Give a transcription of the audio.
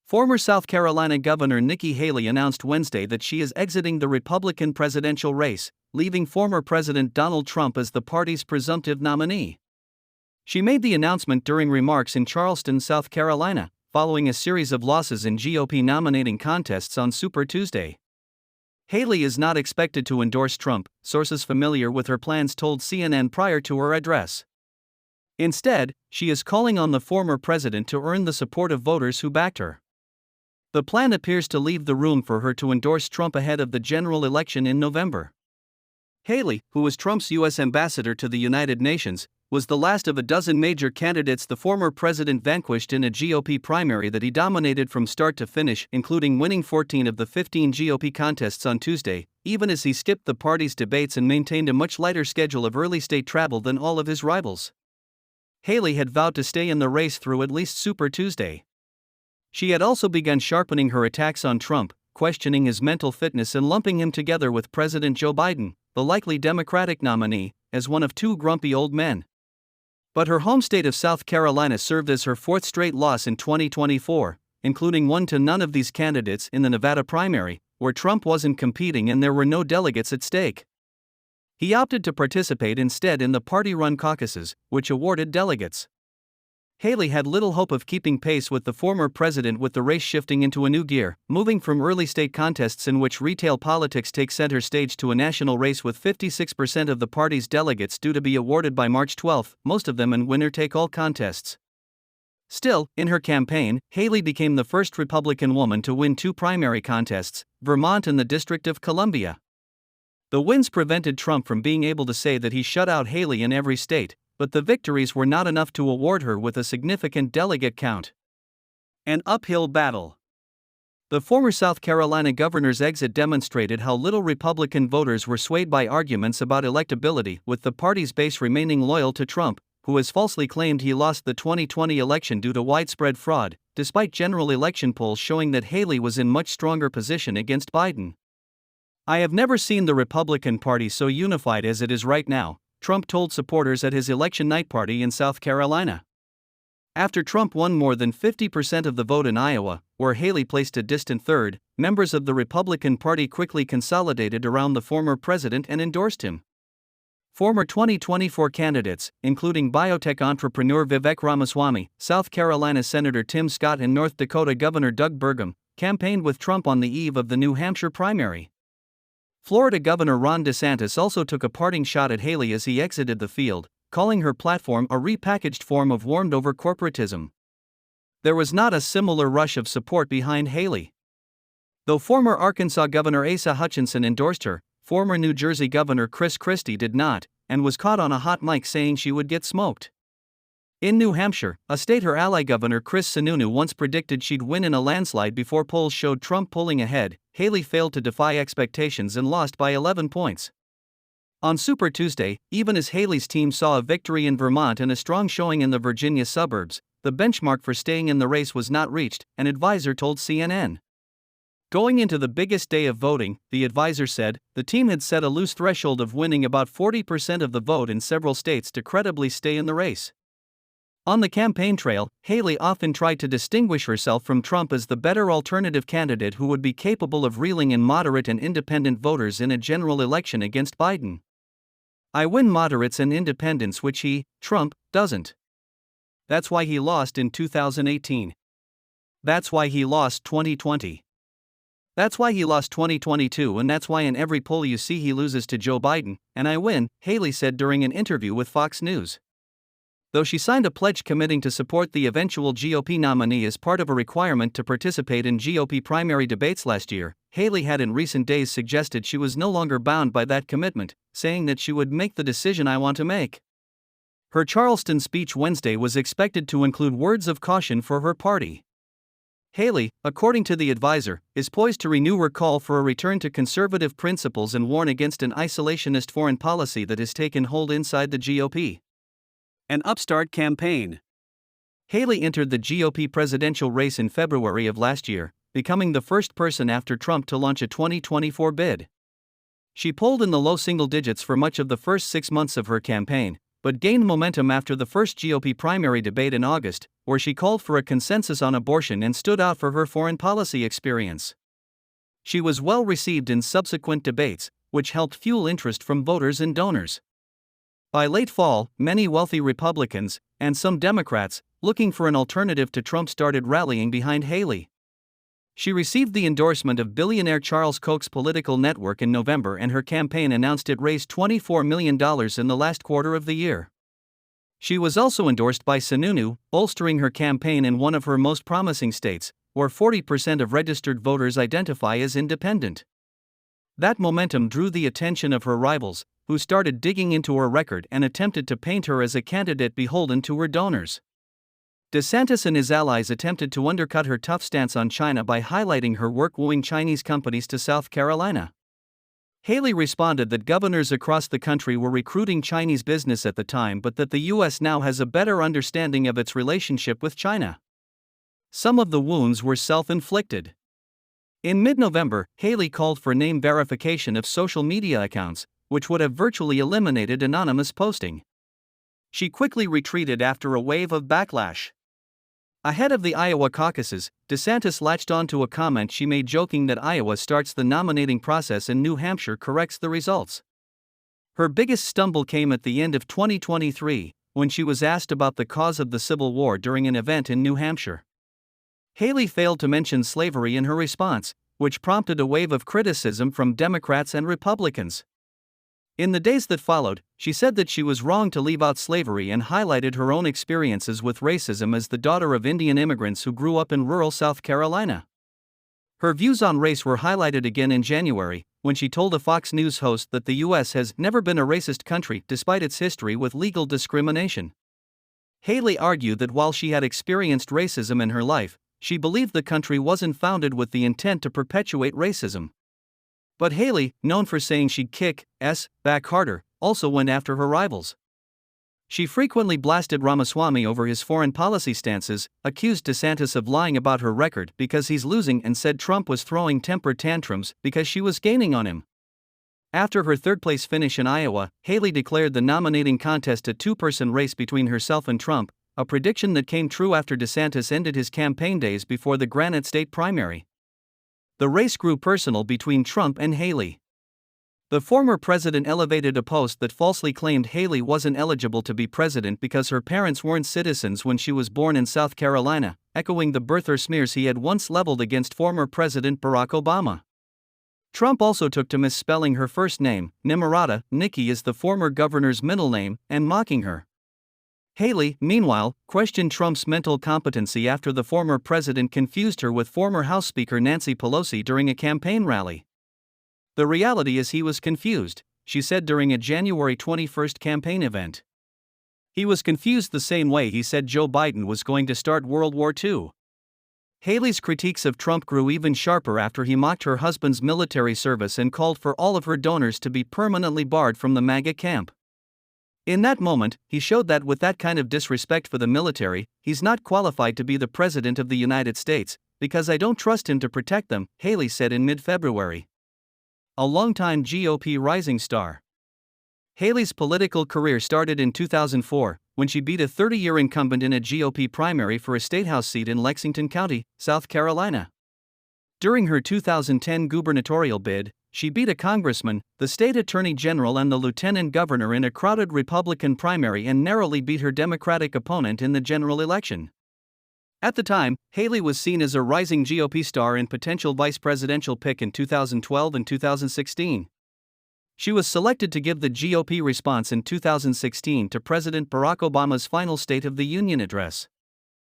Former South Carolina Governor Nikki Haley announced Wednesday that she is exiting the Republican presidential race, leaving former President Donald Trump as the party's presumptive nominee. She made the announcement during remarks in Charleston, South Carolina, following a series of losses in GOP nominating contests on Super Tuesday. Haley is not expected to endorse Trump, sources familiar with her plans told CNN prior to her address. Instead, she is calling on the former president to earn the support of voters who backed her. The plan appears to leave the room for her to endorse Trump ahead of the general election in November. Haley, who was Trump's U.S. ambassador to the United Nations, was the last of a dozen major candidates the former president vanquished in a GOP primary that he dominated from start to finish, including winning 14 of the 15 GOP contests on Tuesday, even as he skipped the party's debates and maintained a much lighter schedule of early state travel than all of his rivals. Haley had vowed to stay in the race through at least Super Tuesday. She had also begun sharpening her attacks on Trump, questioning his mental fitness and lumping him together with President Joe Biden, the likely Democratic nominee, as one of two grumpy old men. But her home state of South Carolina served as her fourth straight loss in 2024, including one to none of these candidates in the Nevada primary, where Trump wasn't competing and there were no delegates at stake. He opted to participate instead in the party-run caucuses, which awarded delegates. Haley had little hope of keeping pace with the former president, with the race shifting into a new gear, moving from early state contests in which retail politics take center stage to a national race with 56% of the party's delegates due to be awarded by March 12, most of them in winner-take-all contests. Still, in her campaign, Haley became the first Republican woman to win two primary contests, Vermont and the District of Columbia. The wins prevented Trump from being able to say that he shut out Haley in every state, but the victories were not enough to award her with a significant delegate count. An uphill battle. The former South Carolina governor's exit demonstrated how little Republican voters were swayed by arguments about electability, with the party's base remaining loyal to Trump, who has falsely claimed he lost the 2020 election due to widespread fraud, despite general election polls showing that Haley was in much stronger position against Biden. "I have never seen the Republican Party so unified as it is right now," Trump told supporters at his election night party in South Carolina. After Trump won more than 50% of the vote in Iowa, where Haley placed a distant third, members of the Republican Party quickly consolidated around the former president and endorsed him. Former 2024 candidates, including biotech entrepreneur Vivek Ramaswamy, South Carolina Senator Tim Scott, and North Dakota Governor Doug Burgum, campaigned with Trump on the eve of the New Hampshire primary. Florida Governor Ron DeSantis also took a parting shot at Haley as he exited the field, calling her platform a repackaged form of warmed-over corporatism. There was not a similar rush of support behind Haley. Though former Arkansas Governor Asa Hutchinson endorsed her, former New Jersey Governor Chris Christie did not, and was caught on a hot mic saying she would get smoked. In New Hampshire, a state her ally Governor Chris Sununu once predicted she'd win in a landslide before polls showed Trump pulling ahead, Haley failed to defy expectations and lost by 11 points. On Super Tuesday, even as Haley's team saw a victory in Vermont and a strong showing in the Virginia suburbs, the benchmark for staying in the race was not reached, an advisor told CNN. Going into the biggest day of voting, the advisor said, the team had set a loose threshold of winning about 40% of the vote in several states to credibly stay in the race. On the campaign trail, Haley often tried to distinguish herself from Trump as the better alternative candidate who would be capable of reeling in moderate and independent voters in a general election against Biden. "I win moderates and independents, which he, Trump, doesn't. That's why he lost in 2018. That's why he lost 2020. That's why he lost 2022, and that's why in every poll you see he loses to Joe Biden, and I win," Haley said during an interview with Fox News. Though she signed a pledge committing to support the eventual GOP nominee as part of a requirement to participate in GOP primary debates last year, Haley had in recent days suggested she was no longer bound by that commitment, saying that she would make the decision I want to make. Her Charleston speech Wednesday was expected to include words of caution for her party. Haley, according to the advisor, is poised to renew her call for a return to conservative principles and warn against an isolationist foreign policy that has taken hold inside the GOP. An upstart campaign. Haley entered the GOP presidential race in February of last year, becoming the first person after Trump to launch a 2024 bid. She polled in the low single digits for much of the first 6 months of her campaign, but gained momentum after the first GOP primary debate in August, where she called for a consensus on abortion and stood out for her foreign policy experience. She was well received in subsequent debates, which helped fuel interest from voters and donors. By late fall, many wealthy Republicans, and some Democrats, looking for an alternative to Trump started rallying behind Haley. She received the endorsement of billionaire Charles Koch's political network in November, and her campaign announced it raised $24 million in the last quarter of the year. She was also endorsed by Sununu, bolstering her campaign in one of her most promising states, where 40% of registered voters identify as independent. That momentum drew the attention of her rivals, who started digging into her record and attempted to paint her as a candidate beholden to her donors. DeSantis and his allies attempted to undercut her tough stance on China by highlighting her work wooing Chinese companies to South Carolina. Haley responded that governors across the country were recruiting Chinese business at the time, but that the U.S. now has a better understanding of its relationship with China. Some of the wounds were self-inflicted. In mid-November, Haley called for name verification of social media accounts, which would have virtually eliminated anonymous posting. She quickly retreated after a wave of backlash. Ahead of the Iowa caucuses, DeSantis latched onto a comment she made, joking that Iowa starts the nominating process and New Hampshire corrects the results. Her biggest stumble came at the end of 2023, when she was asked about the cause of the Civil War during an event in New Hampshire. Haley failed to mention slavery in her response, which prompted a wave of criticism from Democrats and Republicans. In the days that followed, she said that she was wrong to leave out slavery and highlighted her own experiences with racism as the daughter of Indian immigrants who grew up in rural South Carolina. Her views on race were highlighted again in January, when she told a Fox News host that the U.S. has never been a racist country despite its history with legal discrimination. Haley argued that while she had experienced racism in her life, she believed the country wasn't founded with the intent to perpetuate racism. But Haley, known for saying she'd kick back harder, also went after her rivals. She frequently blasted Ramaswamy over his foreign policy stances, accused DeSantis of lying about her record because he's losing, and said Trump was throwing temper tantrums because she was gaining on him. After her third-place finish in Iowa, Haley declared the nominating contest a two-person race between herself and Trump, a prediction that came true after DeSantis ended his campaign days before the Granite State primary. The race grew personal between Trump and Haley. The former president elevated a post that falsely claimed Haley wasn't eligible to be president because her parents weren't citizens when she was born in South Carolina, echoing the birther smears he had once leveled against former President Barack Obama. Trump also took to misspelling her first name, Nimrata. Nikki is the former governor's middle name, and mocking her. Haley, meanwhile, questioned Trump's mental competency after the former president confused her with former House Speaker Nancy Pelosi during a campaign rally. "The reality is he was confused," she said during a January 21 campaign event. "He was confused the same way he said Joe Biden was going to start World War II." Haley's critiques of Trump grew even sharper after he mocked her husband's military service and called for all of her donors to be permanently barred from the MAGA camp. In that moment, he showed that with that kind of disrespect for the military, he's not qualified to be the President of the United States, because I don't trust him to protect them, Haley said in mid-February. A longtime GOP rising star. Haley's political career started in 2004, when she beat a 30-year incumbent in a GOP primary for a statehouse seat in Lexington County, South Carolina. During her 2010 gubernatorial bid, she beat a congressman, the state attorney general, and the lieutenant governor in a crowded Republican primary and narrowly beat her Democratic opponent in the general election. At the time, Haley was seen as a rising GOP star and potential vice presidential pick in 2012 and 2016. She was selected to give the GOP response in 2016 to President Barack Obama's final State of the Union address.